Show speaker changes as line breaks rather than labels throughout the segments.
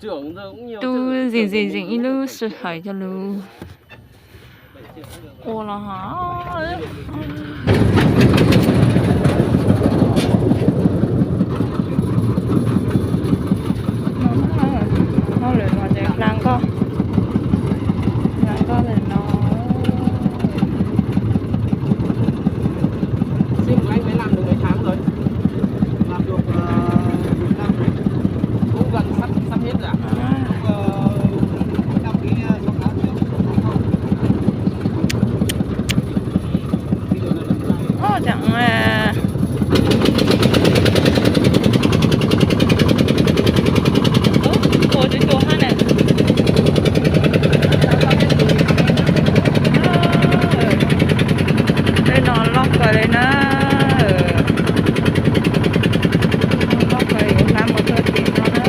Trưởng giờ cũng nhiều.
Tu gì lu sự hỏi cho lu. Ồ là hả? Nó lượn vào để lang co thì nó
Sim của anh mới làm được mấy tháng rồi?
Làm được 1 năm rồi.
Cũng gần sắp hết rồi à?
Đăng ký 6 tháng trước.
chẳng cô chú chú ha nè đây nó lóc rồi đây nó lóc rồi làm một thời kỳ nó đó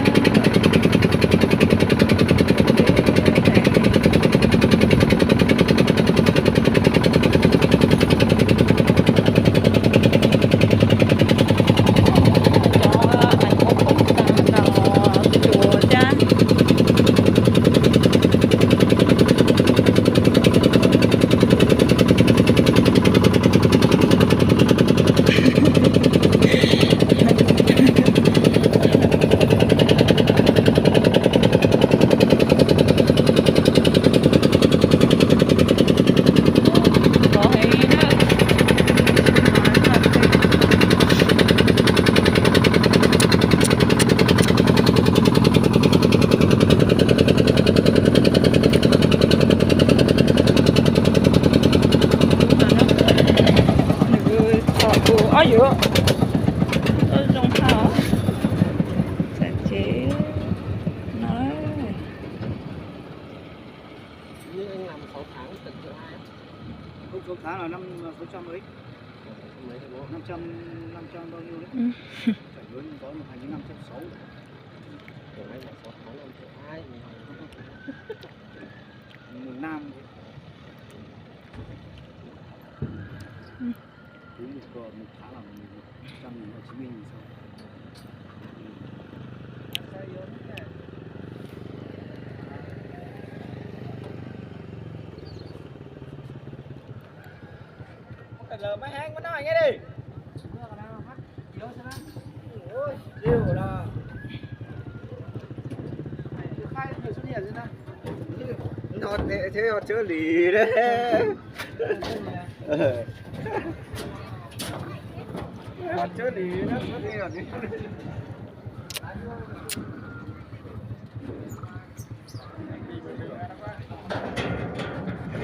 ôi dữ tôi dùng thảo sẽ chế nói
Như anh làm 6 tháng tận triệu 2 á?
Không 6 tháng là 600 mấy.
Mấy thôi bố?
500 bao nhiêu đấy. Phải lớn có một hành 560.
Tưởng anh là 6 tháng 5 triệu 2.
Một năm đúng một tháng là 100.000 Hồ Chí Minh sao?
Cái giờ mới hang nó nghe đi.
Ôi, điều là khai nhiều xuất hiện thế nào? Nó thế họ chưa lì đấy. Họ chưa lì nó xuất hiện.